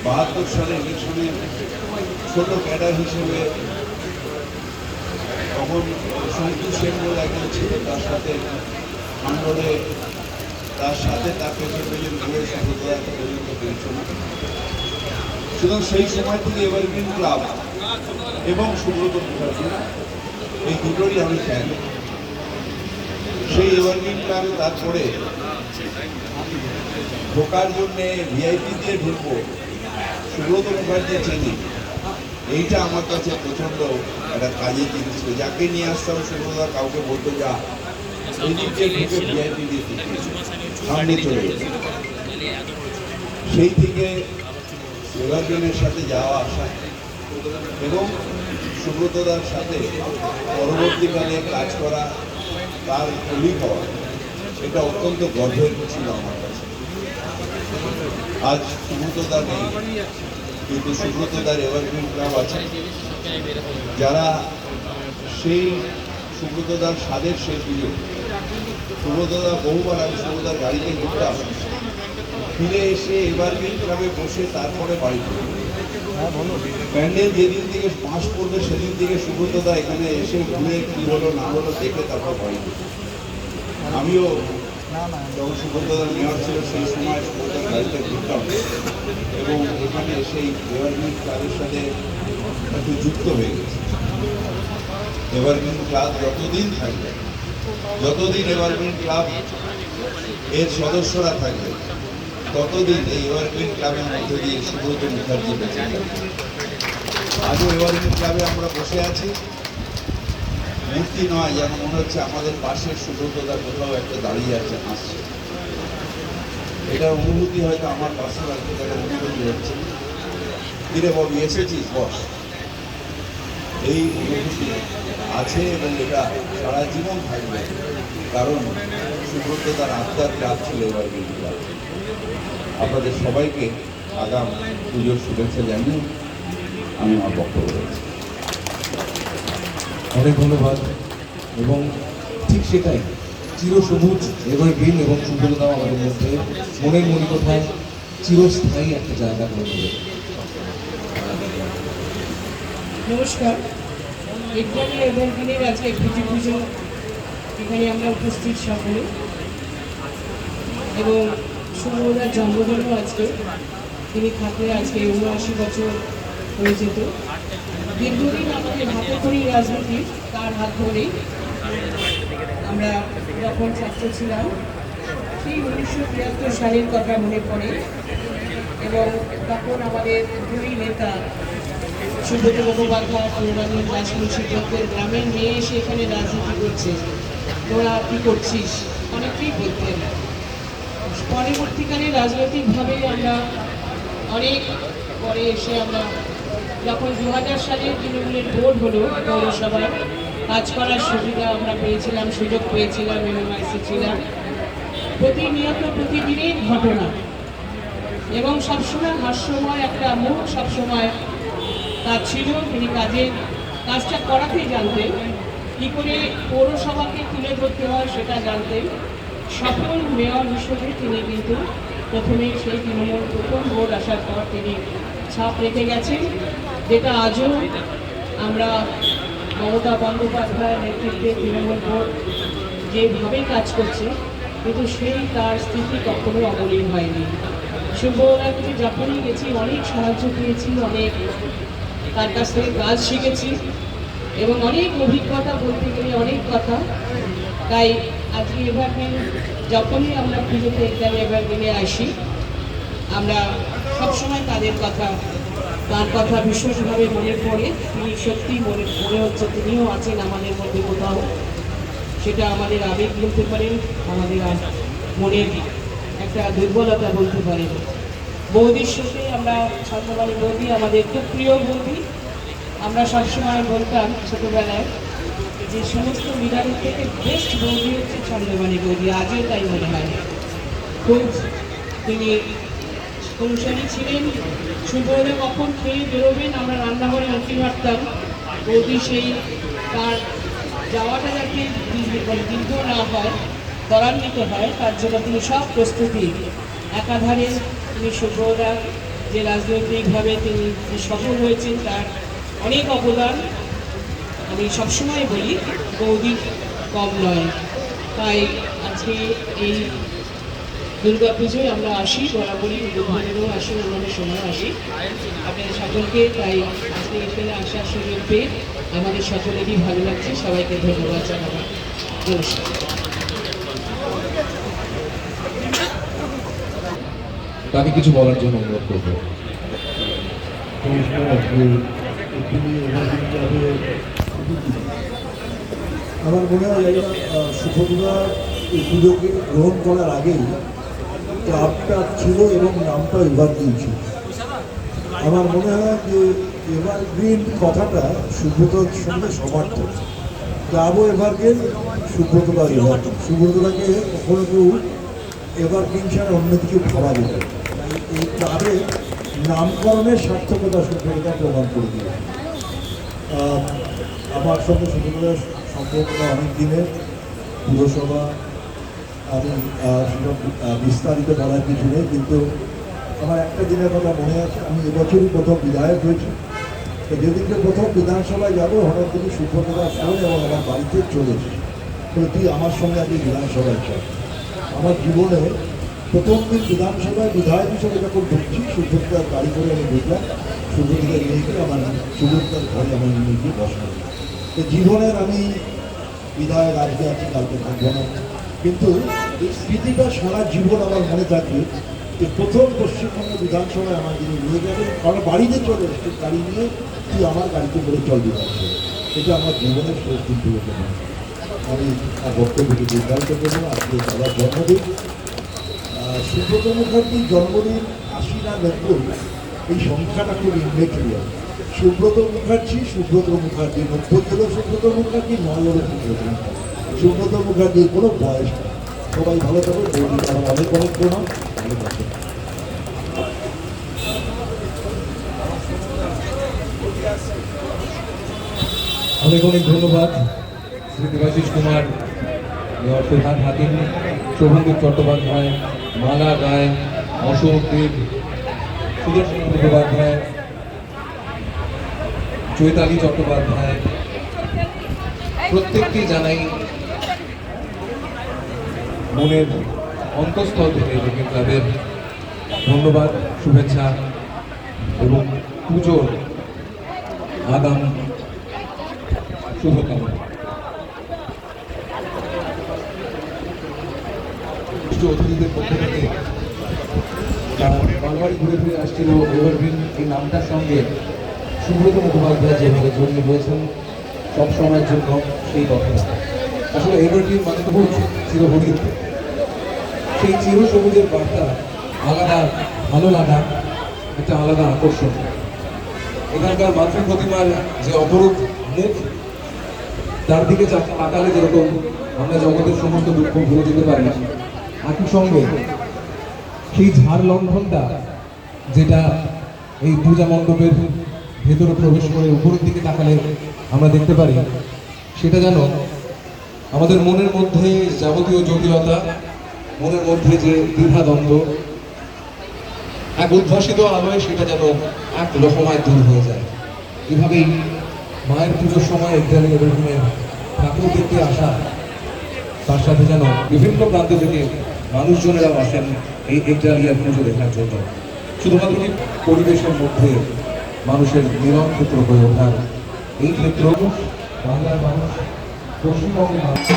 72 সালে ইলেকশনে ছোট ক্যাডার হিসেবে তখন শঙ্কু সেন বলে একজন ছিল, তার সাথে আন্দোলনে তার সাথে তার পেছন পেছন ঘুরে সুব্রতদা পর্যন্ত পেয়েছিল। সুতরাং সেই সময় থেকে এভারগ্রিন ক্লাব এবং সুব্রত মুখার্জি এই দুটোরই আমি ফ্যান। সেই এভারগ্রিন ক্লাবে তারপরে ঢোকার জন্যে ভিআইপি দিয়ে ঢুকবো, সুব্রত মুখার্জি চেনি, এইটা আমার কাছে প্রচণ্ড একটা কাজের জিনিস ছিল। যাকে নিয়ে আসতাম সুব্রতদা কাউকে বলতো যা এই দিক দিয়ে ঢুকে ভিআইপি দিয়ে সামনে চলে গেছে। সেই থেকে এভারগ্রিনের সাথে যাওয়া আসা এবং সুব্রতদার সাথে পরবর্তীকালে কাজ করা, তার কলিগ হওয়া, এটা অত্যন্ত গর্বের ছিল আমার কাছে। আজ সুব্রতদা নেই, কিন্তু সুব্রতদার এভারগ্রিন ক্লাব আছে। যারা সেই সুব্রতদার স্বাদের শেষ সুযোগ, সুব্রতদা বহুবার আমি সুব্রতদার গাড়িতে ঘুরতাম, ফিরে এসে এভারগ্রিন ক্লাবে বসে তারপরে বাড়ি ফিরে প্যান্ডেল যেদিন থেকে মাস পড়বে সেদিন থেকে সুব্রতদা এখানে এসে ঘুরে কি হলো না হলো দেখে তারপর বাড়ি ফিরে। আমিও যখন সুব্রতদা মেয়র ছিল সেই সময় সুব্রতদার গাড়িতে ঘুরতাম এবং এখানে সেই এভারগ্রিন ক্লাবের সাথে একটু যুক্ত হয়ে গেছে। এভারগ্রিন ক্লাব যতদিন থাকবে, যতদিন এভারগ্রিন ক্লাব এর সদস্যরা থাকবে, ততদিন এই এভারগ্রিন ক্লাবের মধ্যে দিয়ে সুব্রত মুখার্জি বেঁচে থাকবে। আজও এভারগ্রিন ক্লাবে আমরা বসে আছি, মূর্তি নয়, যেন মনে হচ্ছে আমাদের পাশের সুব্রতদা কোথাও একটা দাঁড়িয়ে আছে, হাসছে। এটার অনুভূতি হয়তো আমার পাশে রাখতে গেলে অনুভূতি হচ্ছে। কিরে ববি এসেছিস বস, এই অনুভূতি আছে এবং এটা সারা জীবন থাকবে, কারণ সুব্রতদার আত্মার ক্লাব ছিল এভারগ্রিন ক্লাব। আপনাদের সবাইকে আগাম পুজোর শুভেচ্ছা জানিয়ে আমি আমার বক্তব্য রয়েছি। অনেক ধন্যবাদ। এবং ঠিক সেটাই, চিরসবুজ এভারগ্রিন এবং সুব্রতদা আমাদের মধ্যে মনের মনিকথায় চিরস্থায়ী একটা জায়গা করে দেবে। নমস্কার। এখানে এভারগ্রিনের আজকে পুজো পুজো এখানে আমরা উপস্থিত সকলে, এবং সুব্রতদার জন্মদিনও আজকে, তিনি থাকলে আজকে ৭৯ বছর হয়ে যেত। দীর্ঘদিন আমাদের হাতে করেই রাজনীতি, তার হাত ধরেই আমরা যখন ছাত্র ছিলাম সেই ১৯৭৩ সালের কথা মনে পড়ে, এবং তখন আমাদের দুই নেতা সুব্রত মুখোপাধ্যায়, পূর্ণানন্দ রাজবংশী বলতেন, গ্রামের মেয়ে এসে এখানে রাজনীতি করছে, তোরা কী করছিস, অনেকেই বলতেন। পরবর্তীকালে রাজনৈতিকভাবে আমরা অনেক পরে এসে আমরা যখন ২০০০ সালে তৃণমূলের ভোট হলো পৌরসভায়, কাজ করার সুবিধা আমরা পেয়েছিলাম, সুযোগ পেয়েছিলাম, এমএমআইসি ছিলাম। প্রতিনিয়ত প্রতিদিনের ঘটনা এবং সবসময় হাস্যময় একটা মুখ সবসময় তার ছিল। তিনি কাজটা করাতেই জানতেন, কী করে পৌরসভাকে তুলে ধরতে হয় সেটা জানতেন। সফল মেয়র হিসেবে তিনি কিন্তু প্রথমে সেই তৃণমূল প্রথম ভোট আসার পর তিনি ছাপ রেখে গেছেন, যেটা আজও আমরা মমতা বন্দ্যোপাধ্যায়ের নেতৃত্বে তৃণমূল ভোট যেভাবে কাজ করছে, কিন্তু সেই তার স্থিতি কখনো অমলিন হয়নি। শুভরাত্রি যখনই গেছি অনেক সাহায্য পেয়েছি, অনেক তার কাছ থেকে কাজ শিখেছি এবং অনেক অভিজ্ঞতা, বলতে গেলে অনেক কথা। তাই আজকে এভারগ্রিন যখনই আমরা পুজোতে এখানে এভারগ্রিনে আসি, আমরা সবসময় তার কথা ভীষণভাবে মনে পড়ে। তিনি সত্যি মনে হচ্ছে তিনিও আছেন আমাদের মধ্যে কোথাও, সেটা আমাদের আবেগ বলতে পারেন, আমাদের মনের একটা দুর্বলতা বলতে পারেন। বৌদির সাথে আমরা ছন্দবাণী বৌদি আমাদের খুব প্রিয় বৌদি। আমরা সবসময় বলতাম ছোটোবেলায় যে সমস্ত লিডারের থেকে বেস্ট বৌদি হচ্ছে ছন্দবাণী বৌদি, আজও তাই মনে হয়। খুব তিনি কৌশলী ছিলেন। সুব্রতদা কখন খেয়ে বেরোবেন আমরা রান্নাঘরে উঁকি মারতাম, বৌদি সেই তার যাওয়াটা যাতে দীর্ঘ না হয়, ত্বরান্বিত হয়, তার জন্য তিনি সব প্রস্তুতি একাধারে তিনি সুব্রতদা যে রাজনৈতিকভাবে তিনি যে সফল হয়েছেন তার অনেক অবদান আমি সবসময় বলি বৌদির কম নয়। তাই আজকে এই দুর্গা পুজোয় আমরা আসি, বরাবরই উদ্বোধনেরও আসি, অন্যান্য সময় আসি আপনাদের সকলকে। তাই আজকে এখানে আসার সুযোগ পেয়ে আমাদের সকলেরই ভালো লাগছে। সবাইকে ধন্যবাদ জানাবো। নমস্কার। তাকে কিছু বলার জন্য অনুরোধ করবো। আমার মনে হয় সুভদ্রা এই পুজোকে গ্রহণ করার আগেই ক্লাবটা ছিল এবং নামটা এভারগ্রিন ছিল। আমার মনে হয় যে এভারগ্রিন কথাটা সুব্রতর সঙ্গে সমার্থক। ক্লাবও এভারগ্রিন, সুব্রতটা এভারগ্রিন। সুব্রতটাকে কখনো কেউ এভারগ্রিন ছাড়া অন্য কিছু ভাবা যেত না। এই ক্লাবের নামকরণের সার্থকতা সুব্রততা প্রমাণ করে দিল। আমার সঙ্গে সুব্রততার সম্পর্কটা অনেক দিনের। পুরসভা আমি সেসব বিস্তারিত বলার কিছু নেই, কিন্তু আমার একটা দিনের কথা মনে আছে। আমি এবছরই প্রথম বিধায়ক হয়েছি। তো যেদিনকে প্রথম বিধানসভায় যাবো হঠাৎ থেকে সুব্রততার ফোন এবং আমার বাড়িতে চলে এসেছি। তো তুই আমার সঙ্গে আজকে বিধানসভায় চল। আমার জীবনে প্রথম দিন বিধানসভায় বিধায়ক হিসেবে যখন ঢুকছি, সুব্রততার গাড়ি করে আমি ঢুকলাম। সুব্রততার নিয়ে গিয়ে আমার সুব্রততার ঘরে আমার নিয়ে গিয়ে বসানো। তো জীবনের আমি বিধায়ক আজকে আছি, কালকে থাকবো না, কিন্তু এই স্মৃতিটা সারা জীবন আমার মনে থাকবে যে প্রথম পশ্চিমবঙ্গ বিধানসভায় আমার যিনি নিয়ে যাবেন, আমার বাড়িতে চলে এসছে গাড়ি নিয়ে, তুই আমার গাড়িতে করে চল বিধানসভায়। এটা আমার জীবনের শেষ দিন থেকে মনে। আমি বক্তব্যকে দীর্ঘায়িত করবো। আজকে দাদার জন্মদিন, সুব্রত মুখার্জির জন্মদিন ৮০ না ৯০, এই সংখ্যাটা খুব ইনভেক্টিভ। সুব্রত মুখার্জি ৯০ হলো সুব্রত মুখার্জি, ৯ হলো সুব্রত মুখার্জি। সুব্রত মুখার্জির কোনো বয়স নেই। সবাই ভালো থাকবে। বৌদি আমার অনেক অনেক প্রণাম। ভালো থাকবে। অনেক অনেক ধন্যবাদ শ্রী দেবাশিস কুমার, প্রধান হাতিম, শোভনদেব চট্টোপাধ্যায়, মালা রায়, অশোক দেব, সুদর্শন মুখোপাধ্যায়, চৈতালি চট্টোপাধ্যায়, প্রত্যেককে জানাই মনের অন্তঃস্থল থেকে এদিকে ক্লাবের ধন্যবাদ, শুভেচ্ছা এবং পুজোর আগাম শুভকামনা। অতিথিদের পক্ষ থেকে যারা বারবারই ঘুরে ফিরে আসছিল এভারগ্রিন এই নামটার সঙ্গে সুব্রত মুখোপাধ্যায় যেভাবে জড়িয়ে রয়েছেন সবসময়ের জন্য, সেই কথাটা আসলে এভারগ্রিন মানে তো বলছে চিরহরিত। সেই চিরসবুজের বার্তা আলাদা ভালো লাগা, একটা আলাদা আকর্ষণ। এখানকার মাতৃ প্রতিমার যে অপরূপ মুখ, তার দিকে তাকালে যেরকম আমরা জগতের সমস্ত দুঃখ ভুলে যেতে পারি, একই সঙ্গে সেই ঝাড় লণ্ঠনটা যেটা এই পূজা মণ্ডপের ভেতরে প্রবেশ করে উপরের দিকে তাকালে আমরা দেখতে পারি, সেটা যেন আমাদের মনের মধ্যে যাবতীয় জটিলতা, মনের মধ্যে যে দ্বিধাদ্বন্দ্ব, এক উদ্ভাসিত আলোয় সেটা যেন এক রকমায় দূর হয়ে যায়। এভাবেই মায়ের পুজোর সময় একদালি এভাবে ঠাকুর দেখতে আসা, তার সাথে যেন বিভিন্ন প্রান্ত থেকে মানুষজনেরাও আসেন এই একডালিয়ার পুজো দেখার জন্য। শুধুমাত্র কি পরিবেশের মধ্যে মানুষের মিলন ক্ষেত্র হয়ে ওঠার এই ক্ষেত্র বাংলার মানুষ, পশ্চিমবঙ্গের মানুষ